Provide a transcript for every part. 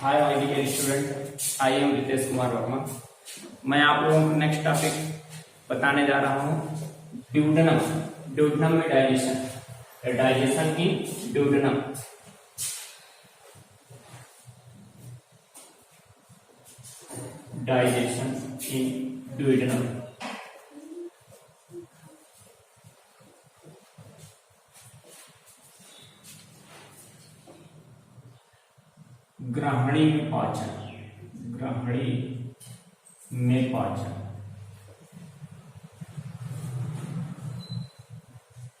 Hi my dear student, I am Ritesh Kumar Verma. मैं आप लोगों को नेक्स्ट टॉपिक बताने जा रहा हूँ ड्यूडेनम। ड्यूडेनम में digestion, digestion in duodenum. Digestion in duodenum. ग्रहणी में पाचन, ग्रहणी में पाचन।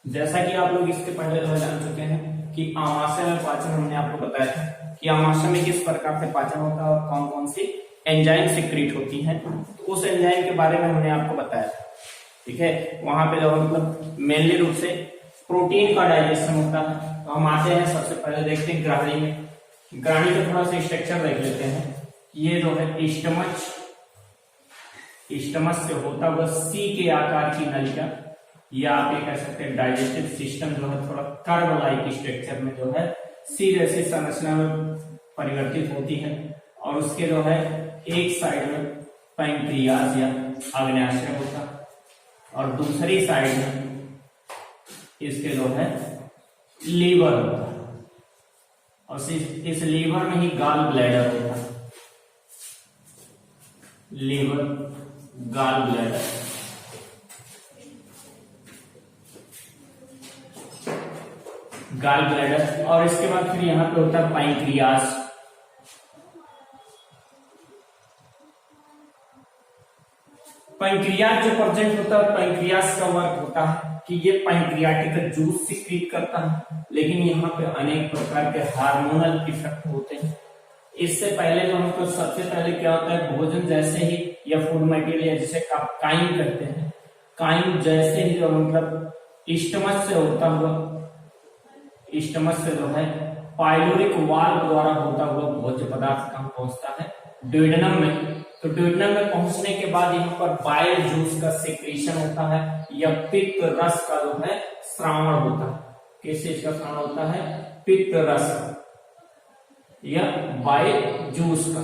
जैसा कि आप लोग इसके पहले जान चुके हैं कि आमाशय में पाचन हमने आपको बताया था कि आमाशय में किस प्रकार से पाचन होता है और कौन कौन सी एंजाइम सिक्रीट होती हैं, तो उस एंजाइम के बारे में हमने आपको बताया था। ठीक है, वहां पे जो मतलब मेनली रूप से प्रोटीन का डाइजेशन होता है। तो हम आते हैं, सबसे पहले देखते हैं ग्रहणी में। ग्रहणी का थोड़ा सा स्ट्रक्चर देख लेते हैं। ये जो है स्टमच, स्टमच से होता हुआ सी के आकार की नलिका, या आप ये कह सकते हैं डाइजेस्टिव सिस्टम जो है थोड़ा कर्व लाइक स्ट्रक्चर में जो है सी जैसी संरचना में परिवर्तित होती है। और उसके जो है एक साइड में पैंक्रियाज या आग्नेयाशय होता है और दूसरी साइड में इसके जो है लीवर होता है। और इस लीवर में ही गॉल ब्लैडर होता है। Liver, gall bladder, gall bladder. और इसके बाद फिर यहां पे होता है पैंक्रियाज। पैंक्रियाज जो प्रेजेंट होता है, पैंक्रियाज का वर्क होता है कि ये पैंक्रियाटिक जूस सिक्रीट करता है, लेकिन यहाँ पे अनेक प्रकार के हार्मोनल इफेक्ट होते हैं। इससे पहले जो हमको सबसे पहले क्या होता है, भोजन जैसे ही या फूड मटेरियल जिसे काइम कहते हैं, काइम जैसे ही जो मतलब स्टमच से होता हुआ, स्टमच से जो है पाइलोरिक वाल्व द्वारा होता हुआ भोज्य पदार्थ कहाँ पहुंचता है, ड्यूडेनम में। तो ड्यूडेनम में पहुंचने के बाद यहाँ पर बाइल जूस का सिक्रीशन होता है या पित्त रस का जो है श्रावण होता है। किस चीज का श्रावण होता है? पित्त रस या बाइल जूस का।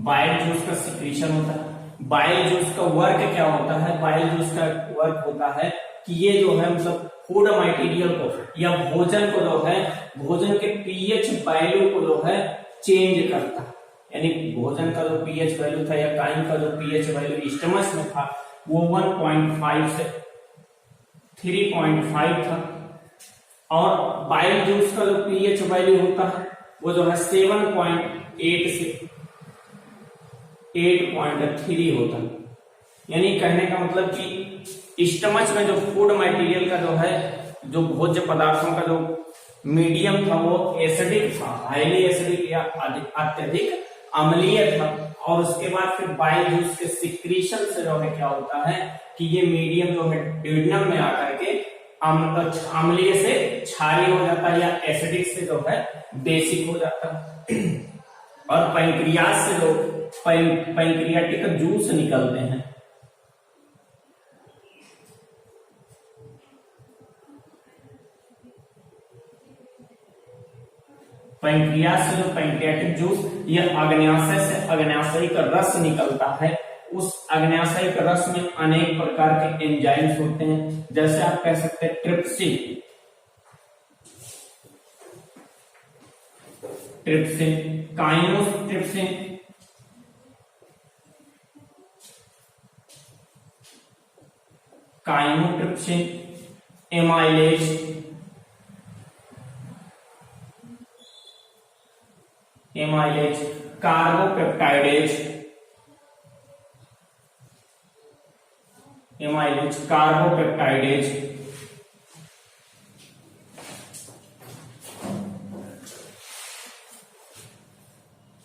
बाइल जूस का सिक्रीशन होता है। बाइल जूस का वर्क क्या होता है? बाइल जूस का वर्क होता है कि ये जो है मतलब फूड मटेरियल को या भोजन को जो है, भोजन के पीएच वैल्यू को जो है चेंज करता है। यानी भोजन का जो पीएच वैल्यू था या काइम का जो पीएच वैल्यू स्टमच में था वो 1.5 से 3.5 था, और बाइल जूस का जो पीएच वैल्यू होता है वो जो है 7.8 से 8.3 होता है। यानी कहने का मतलब कि स्टमच में जो फूड मटेरियल का जो है, जो भोज्य पदार्थों का जो मीडियम था वो एसिडिक था, हाईली एसिडिक या अत्यधिक अम्लीय था। और उसके बाद फिर बाइल जूस के सिक्रीशन से जो है क्या होता है कि ये मीडियम जो है ड्यूडेनम में आकर के अम्लीय से क्षारीय हो जाता है या एसिडिक से जो है बेसिक हो जाता है। और पैंक्रियाज से जो पैंक्रियाटिक जूस निकलते हैं। पैंक्रियाज से जो पैंक्रियाटिक जूस या अग्न्याशय से अग्न्याशयी का रस निकलता है। उस अग्न्याशयी का रस में अनेक प्रकार के एंजाइम्स होते हैं, जैसे आप कह सकते हैं trypsin, trypsin, chymotrypsin, chymotrypsin, amylase, amylase, carboxypeptidase, amylase, carboxypeptidase,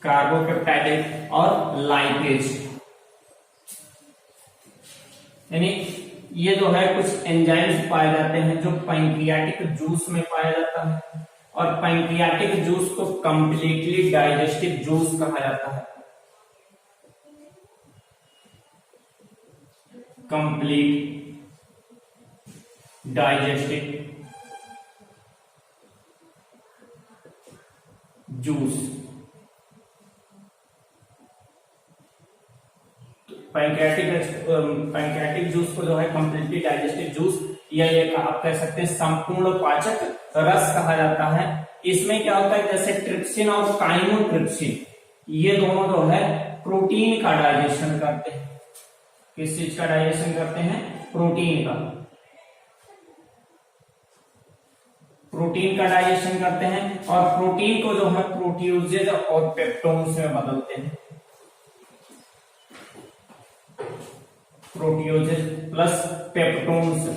carboxypeptidase और लाइपेज। यानी ये जो है कुछ एंजाइम्स पाए जाते हैं जो पैंक्रियाटिक जूस में पाया जाता है। और पैंक्रियाटिक जूस को कंप्लीटली डाइजेस्टिव जूस कहा जाता है। Complete digestive juice. Pancreatic juice को जो है कंप्लीटली डाइजेस्टिव जूस या ये आप कह सकते हैं संपूर्ण पाचक रस कहा जाता है। इसमें क्या होता है, जैसे ट्रिप्सिन और काइमोट्रिप्सिन ये दोनों जो है प्रोटीन का डाइजेशन करते हैं। किस चीज का डाइजेशन करते हैं? प्रोटीन का। प्रोटीन का डाइजेशन करते हैं और प्रोटीन को जो है प्रोटियोजेज और पेप्टोन्स में बदलते हैं। प्रोटियोजेज प्लस पेप्टोन्स,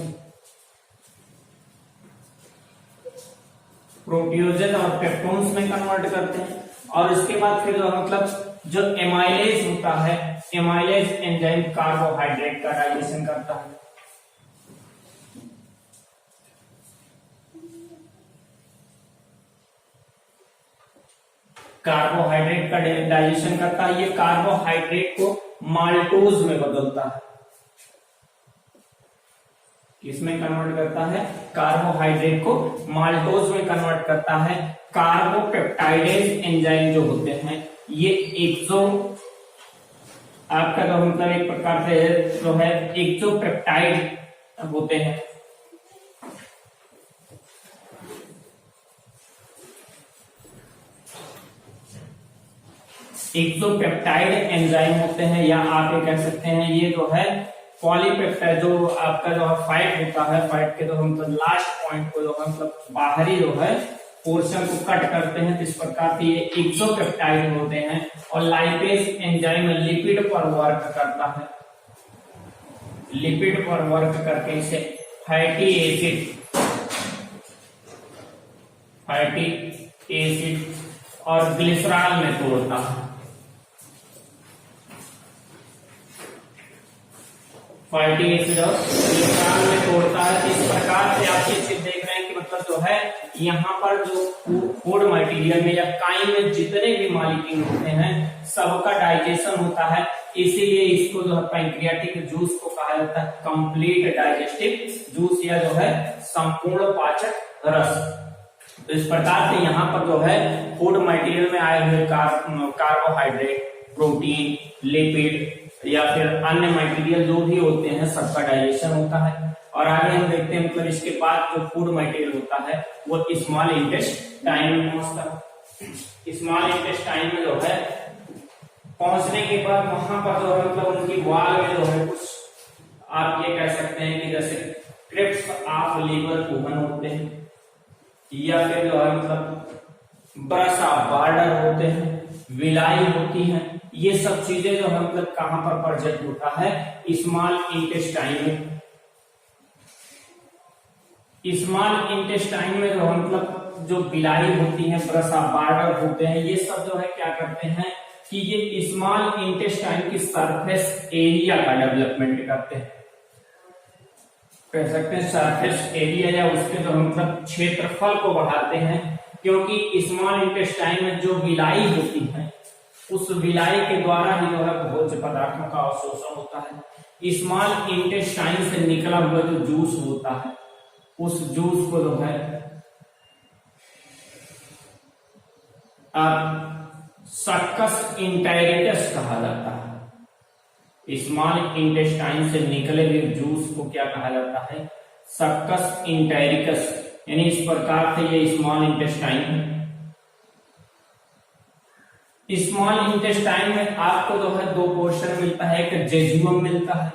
प्रोटियोजेज और पेप्टोन्स में कन्वर्ट करते हैं। और इसके बाद फिर मतलब जो एमाइलेज होता है, एमाइलेज एंजाइम कार्बोहाइड्रेट का डाइजेशन करता है। कार्बोहाइड्रेट का डाइजेशन करता है। ये कार्बोहाइड्रेट को माल्टोज में बदलता है। किसमें कन्वर्ट करता है? कार्बोहाइड्रेट को माल्टोज में कन्वर्ट करता है। कार्बोपेप्टाइडेज एंजाइम जो होते हैं ये आपका जो मतलब एक प्रकार से जो है एक्सोपेप्टाइड होते हैं। एक्सोपेप्टाइड एंजाइम होते हैं, या आप ये कह सकते हैं ये जो है पॉलीपेप्टाइड, जो आपका जो फाइट होता है, फाइट के जो मतलब लास्ट पॉइंट को जो मतलब बाहरी जो है पोर्शन को कट करते हैं, इस प्रकार से ये एक्सोपेप्टाइड होते हैं। और लाइपेज एंजाइम लिपिड पर वर्क करता है, लिपिड पर वर्क करके इसे फैटी एसिड और ग्लिसरॉल में तोड़ता है। फैटी एसिड और ग्लिसरॉल में तोड़ता है। इस प्रकार से आप ये चीज देख रहे हैं कि मतलब जो है यहाँ पर जो फूड मटेरियल में या काई में जितने भी मॉलिक्यूल होते हैं सबका डाइजेशन होता है। इसीलिए इसको जो है पैंक्रियाटिक जूस को कहा जाता है कंप्लीट डाइजेस्टिव जूस, या जो है संपूर्ण पाचक रस। तो इस प्रकार से यहाँ पर जो है फूड मटेरियल में आए हुए कार्बोहाइड्रेट, प्रोटीन, लिपिड या फिर अन्य मटेरियल जो भी होते हैं सबका डाइजेशन होता है। और आगे हम देखते हैं मतलब इसके बाद जो फूड मटेरियल होता है वो स्मॉल इंटेस्टाइन में पहुंचता है। स्मॉल इंटेस्टाइन में जो है पहुंचने के बाद वहां पर जो है मतलब उनकी वॉल में जो है कुछ आप ये कह सकते हैं कि जैसे क्रिप्स ऑफ लीवर ओवन होते हैं, या फिर जो है मतलब ब्रश ऑफ बॉर्डर होते हैं, विलाई होती है। ये सब चीजें जो है मतलब कहां पर प्रेजेंट होता है? स्मॉल इंटेस्टाइन में। स्मॉल इंटेस्टाइन में जो है मतलब जो विलाई होती है, ब्रश ऑफ बॉर्डर होते हैं, ये सब जो है क्या करते हैं कि ये स्मॉल इंटेस्टाइन की सरफेस एरिया का डेवलपमेंट करते हैं। कह सकते हैं सरफेस एरिया, या उसके जो मतलब क्षेत्रफल को बढ़ाते हैं, क्योंकि स्मॉल इंटेस्टाइन में जो विलाई होती है उस विलाई के द्वारा ही जो है भोज्य पदार्थों का अवशोषण होता है। स्मॉल इंटेस्टाइन से निकला हुआ जो जूस होता है उस जूस को जो है सक्कस इंटेरिकस कहा जाता है। स्मॉल इंटेस्टाइन से निकले हुए जूस को क्या कहा जाता है? सक्कस इंटेरिकस। यानी इस प्रकार से ये स्मॉल इंटेस्टाइन, स्मॉल इंटेस्टाइन में आपको जो है दो पोर्शन मिलता है, एक जेजुअम मिलता है,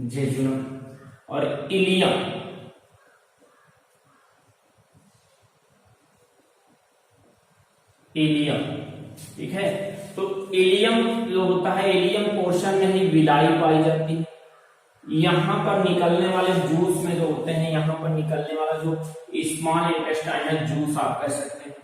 जेजुअम, और इलियम। इलियम, ठीक है। तो इलियम जो होता है, इलियम पोर्शन में ही विलाई पाई जाती है। यहाँ पर निकलने वाले जूस में जो होते हैं, यहाँ पर निकलने वाला जो स्मॉल इंटेस्टाइनल जूस आप कह सकते हैं,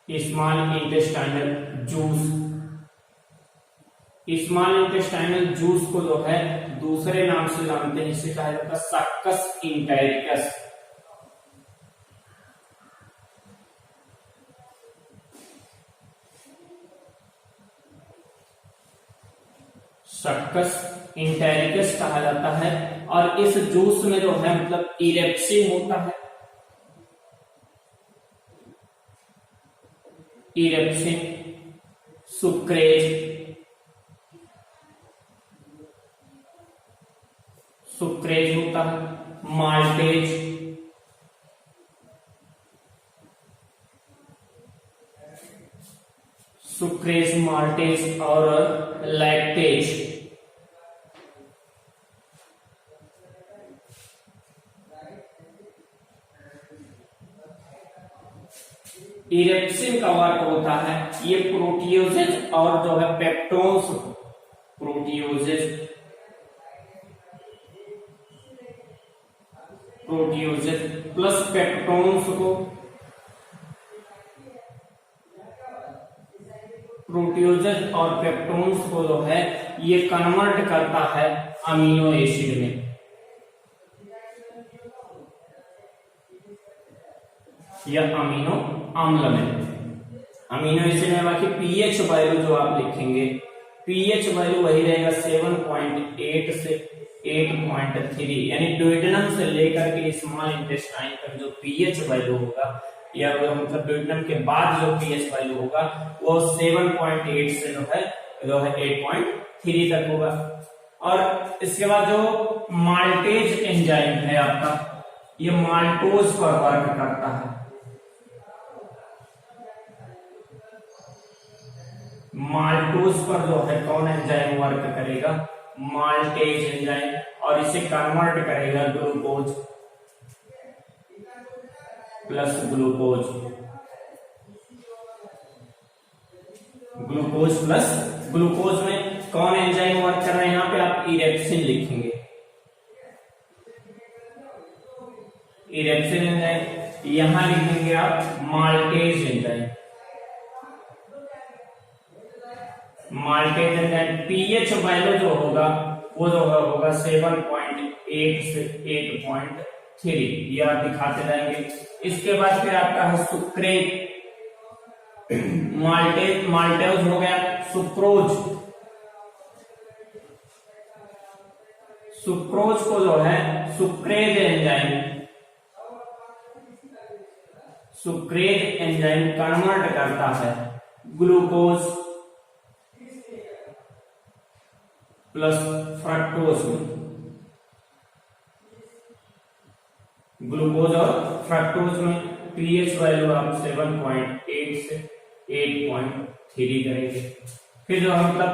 small intestinal juice. Small intestinal juice को जो है दूसरे नाम से जानते हैं, इसे कहा जाता है सक्कस इंटेरिकस। सक्कस इंटेरिकस कहा जाता है। और इस जूस में जो है मतलब इरेप्सिन होता है, इरेप्सिन, सुक्रेज, सुक्रेज होता है, माल्टेज, सुक्रेज, माल्टेज और लैक्टेज। इरेप्सिन का वर्क होता है, ये प्रोटियोजेज और जो है पेप्टोन्स, प्रोटियोजेज, प्रोटियोजेज प्लस पेप्टोन्स को, प्रोटियोजेज और पेप्टोन्स को जो है ये कन्वर्ट करता है अमीनो एसिड में। यह अमीनो अम्ल में, अमीनो एसिड में बाकी पीएच वैल्यू जो आप लिखेंगे, पीएच वैल्यू वही रहेगा 7.8 से 8.3, यानी ड्यूडेनम से लेकर के स्मॉल इंटेस्टाइन तक जो पीएच वैल्यू होगा, या मतलब ड्यूडेनम के बाद जो पीएच वैल्यू होगा वो 7.8 से जो है 8.3 तक होगा। और इसके बाद जो माल्टेज एंजाइम है आपका, ये माल्टोज पर वर्क करता है, माल्टोज पर जो है कौन एंजाइम वर्क करेगा, माल्टेज एंजाइम, और इसे कन्वर्ट करेगा glucose plus glucose, glucose plus glucose में कौन एंजाइम वर्क कर रहा है, यहां पे आप इरेप्सिन लिखेंगे, इरेप्सिन एंजाइम, यहां लिखेंगे आप maltase enzyme, maltase enzyme. PH value जो होगा वो जो होगा 7.8 से 8.3, ये आप दिखाते जाएंगे। इसके बाद फिर आपका है सुक्रेज, माल्टेज, माल्टेज हो गया, सुक्रोज, सुक्रोज को जो है sucrase enzyme, sucrase enzyme convert करता है ग्लूकोज प्लस फ्रक्टोज में, ग्लूकोज और फ्रक्टोज में पीएच वैल्यू आप 7.8 से 8.3 करेंगे। फिर जो मतलब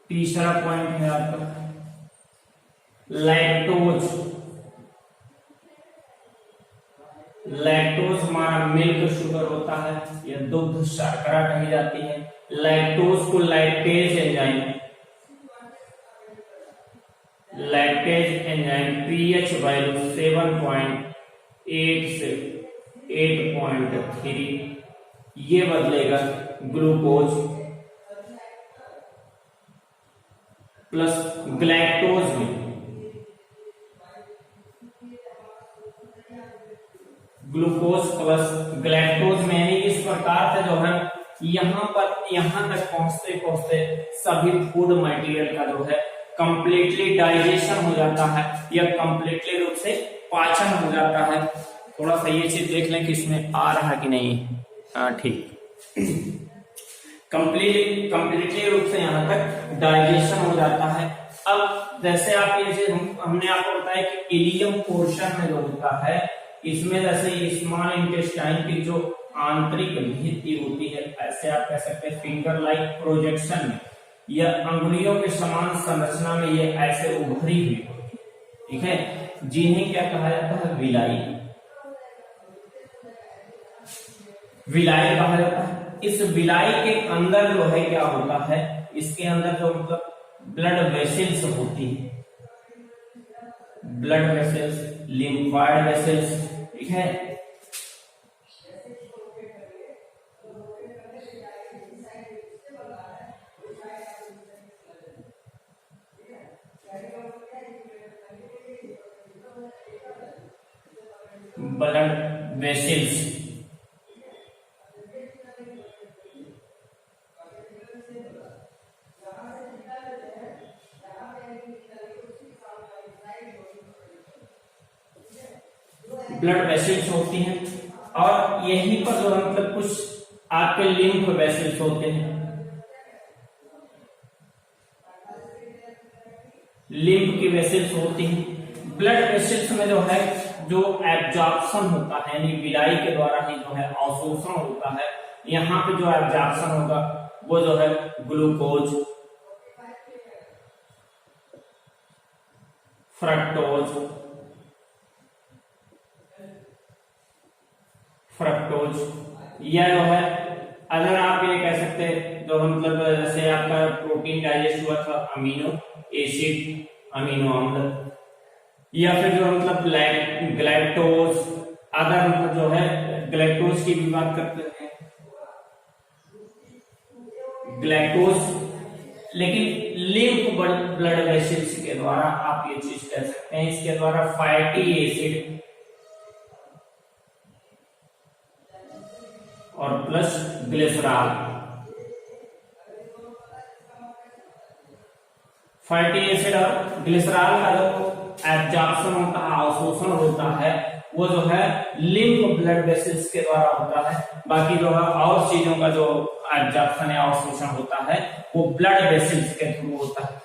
तीसरा पॉइंट है आपका लैक्टोज, लैक्टोज हमारा मिल्क शुगर होता है, यह दुग्ध शर्करा कही जाती है। लैक्टोज को lactase enzyme, lactase enzyme pH value 7.8 से 8.3, ये बदलेगा ग्लूकोज प्लस ग्लैक्टोज में, ग्लूकोज प्लस ग्लैक्टोज में, यानी इस प्रकार से जो है यहां तक पहुंचते पहुंचते सभी फूड मटेरियल का जो है कंप्लीटली डाइजेशन हो जाता है, या कंप्लीटली रूप से पाचन हो जाता है। थोड़ा सा ये चीज देख लें कि इसमें आ रहा कि नहीं। हाँ ठीक, कंप्लीटली रूप से यहाँ तक डाइजेशन हो जाता है। अब जैसे आप ये हमने आपको बताया कि इलियम पोर्शन में जो होता है, इसमें जैसे स्मॉल इंटेस्टाइन की जो आंतरिक भित्ति होती है, ऐसे आप कह सकते हैं फिंगर लाइक प्रोजेक्शन में, या अंगुलियों के समान संरचना में ये ऐसे उभरी हुई होती है, ठीक है, जिन्हें क्या कहा जाता है, विलाई, विलाई कहा जाता है। इस विलाई के अंदर जो है क्या होता है, इसके अंदर जो मतलब ब्लड वेसल्स होती है, ब्लड वेसल्स, लिम्फाइड वेसल्स, ठीक है, ब्लड वेसल्स। ब्लड वेसल्स होती हैं और यहीं पर जो है मतलब कुछ आपके लिम्फ वेसल्स होते हैं। लिम्फ की वेसल्स होती हैं। ब्लड वेसल्स में जो है जो एब्जॉर्प्शन होता है यानी विलाई के द्वारा ही जो है अवशोषण होता है। यहाँ पे जो एब्जॉर्प्शन होगा वो जो है ग्लूकोज, फ्रक्टोज या जो है अगर आप ये कह सकते हैं जो मतलब जैसे आपका प्रोटीन डाइजेस्ट हुआ था अमीनो एसिड, अमीनो अम्ल, या फिर जो मतलब ग्लैक्टोज, अदर मतलब जो है ग्लैक्टोज की भी बात करते हैं, ग्लैक्टोज। लेकिन लिम्फ ब्लड वेसल्स के द्वारा आप ये चीज कह सकते हैं, इसके द्वारा फैटी एसिड और प्लस ग्लिसरॉल, फैटी एसिड और ग्लिसरॉल का जो एब्जॉर्प्शन होता है, अवशोषण होता है, वो जो है लिम्फ ब्लड वेसल्स के द्वारा होता है। बाकी जो है और चीजों का जो एब्जॉर्प्शन या अवशोषण होता है वो ब्लड वेसल्स के थ्रू होता है।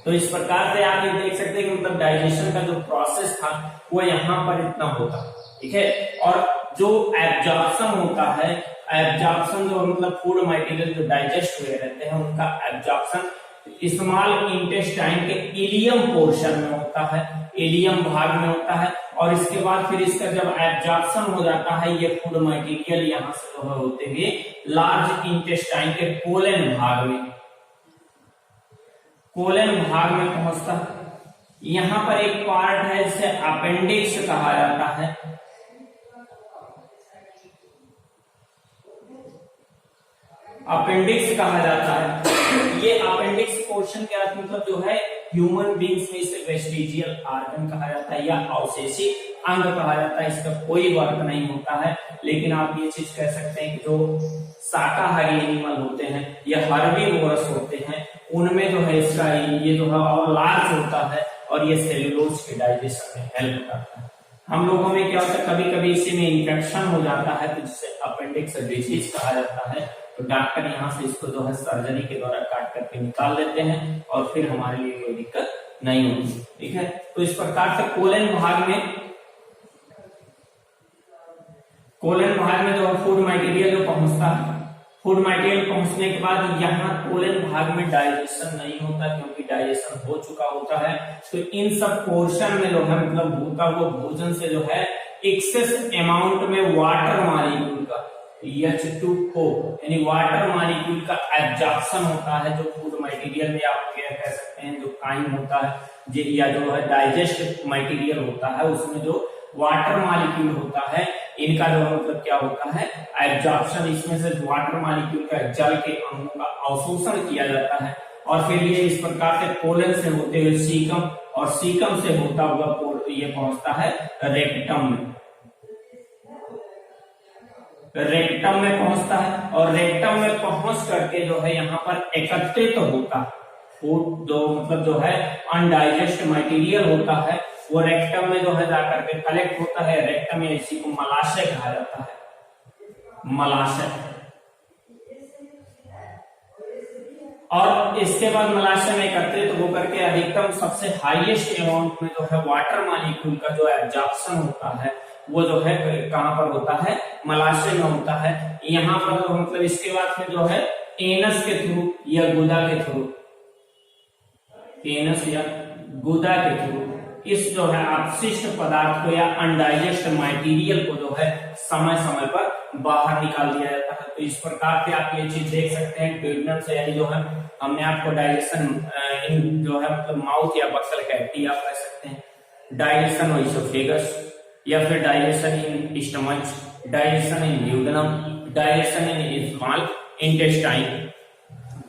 तो इस प्रकार से आप ये देख सकते हैं कि मतलब डाइजेशन का जो प्रोसेस था वो यहाँ पर इतना होता, ठीक है। और जो एब्जॉर्प्शन होता है, एब्जॉर्प्शन जो मतलब फूड मटेरियल जो डाइजेस्ट हुए रहते हैं उनका एब्जॉर्प्शन स्मॉल इंटेस्टाइन के इलियम पोर्शन में होता है, इलियम भाग में होता है। और इसके बाद फिर इसका जब एब्जॉर्प्शन हो जाता है ये फूड मटेरियल यहाँ से जो है होते हुए लार्ज इंटेस्टाइन के कोलन भाग में, कोलन भाग में पहुंचता है। यहाँ पर एक पार्ट है जिसे अपेंडिक्स कहा जाता है। अपेंडिक्स कहा जाता है। ये अपेंडिक्स पोर्शन के अर्थ मतलब जो है ह्यूमन बींग्स में इसे वेस्टिजियल ऑर्गन कहा जाता है या अवशेषी अंग कहा जाता है। इसका कोई वर्क नहीं होता है, लेकिन आप ये चीज कह सकते हैं कि जो शाकाहारी एनिमल होते हैं या हर्बीवोरस होते हैं उनमें जो है इसका ये जो है और लार्ज होता है और ये सेल्यूलोज के डाइजेशन में हेल्प करता है। हम लोगों में क्या होता है कभी कभी इसी में इंफेक्शन हो जाता है तो जिसे अपेंडिक्स डिजीज कहा जाता है। तो डॉक्टर यहाँ से इसको जो है सर्जरी के द्वारा काट करके निकाल लेते हैं और फिर हमारे लिए कोई दिक्कत नहीं होती, ठीक है। तो इस प्रकार से कोलन भाग में जो है फूड मटेरियल जो पहुंचता है, फूड मटेरियल पहुंचने के बाद यहाँ कोलन भाग में डाइजेशन नहीं होता क्योंकि डाइजेशन हो चुका होता है। तो इन सब पोर्शन में जो है मतलब होता हुआ भोजन से जो है एक्सेस अमाउंट में वाटर मॉलिक्यूल का H2O यानी वाटर मॉलिक्यूल का एब्जॉर्प्शन होता है जो फूड मटेरियल में आप क्या कह सकते हैं जो काइम होता है या जो है डाइजेस्ट मटेरियल होता है उसमें जो वाटर मॉलिक्यूल होता है इनका जो मतलब क्या होता है एब्जॉर्प्शन। इसमें से वाटर मॉलिक्यूल का जल के अणुओं का अवशोषण किया जाता है और फिर ये इस प्रकार से कोलन से होते हुए सीकम और सीकम से होता हुआ ये पहुंचता है रेक्टम में, रेक्टम में पहुंचता है और रेक्टम में पहुंच करके जो है यहाँ पर एकत्रित होता है फूड जो मतलब जो है अनडाइजेस्ट मटेरियल होता है वो रेक्टम में जो है जाकर के कलेक्ट होता है। रेक्टम में इसी को मलाशय कहा जाता है, मलाशय। और इसके बाद मलाशय में एकत्रित होकर के अधिकतम सबसे हाईएस्ट अमाउंट में जो है वाटर मॉलिक्यूल का जो एब्जॉर्प्शन होता है वो जो है कहां पर होता है मलाशय में होता है। यहाँ पर तो मतलब इसके बाद फिर जो है एनस के थ्रू या गुदा के थ्रू, एनस या गुदा के थ्रू इस जो है अपशिष्ट पदार्थ को या अनडाइजेस्ट मटेरियल को जो है समय समय पर बाहर निकाल दिया जाता है। तो इस प्रकार से आप ये चीज देख सकते हैं ट्यूबनल से यानी जो है हमने आपको डाइजेशन इन जो है मतलब माउथ या बक्सल कैविटी आप कह सकते हैं, डाइजेशन इसोफेगस या फिर digestion in stomach, digestion in duodenum, digestion in small intestine.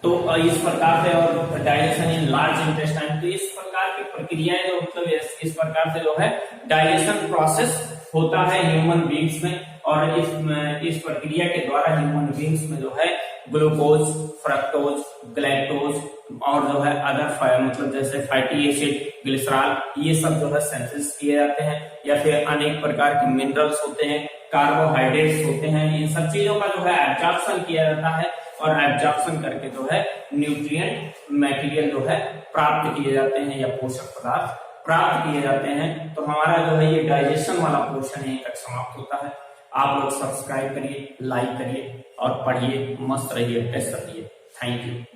तो इस प्रकार से और डाइजेशन इन लार्ज इंटेस्टाइन। तो इस प्रकार की प्रक्रियाएं जो मतलब इस प्रकार से जो है डाइजेशन प्रोसेस होता है ह्यूमन बींग्स में, और इस प्रक्रिया के द्वारा ह्यूमन बींग्स में जो है ग्लूकोज, फ्रक्टोज, ग्लैक्टोज और जो है अदर मतलब जैसे फैटी एसिड, ग्लिसरॉल, ये सब जो है सिंथेसिस किए जाते हैं, या फिर अनेक प्रकार के मिनरल्स होते हैं, कार्बोहाइड्रेट्स होते हैं, इन सब चीजों का जो है एब्जॉर्प्शन किया जाता है, और एब्जॉर्प्शन करके जो है न्यूट्रिएंट मटेरियल जो है प्राप्त किए जाते हैं या पोषक पदार्थ प्राप्त किए जाते हैं। तो हमारा जो है ये डाइजेशन वाला पोर्शन यहीं तक समाप्त होता है। आप लोग सब्सक्राइब करिए, लाइक करिए और पढ़िए, मस्त रहिए, बेस्ट रहिए। Thank you.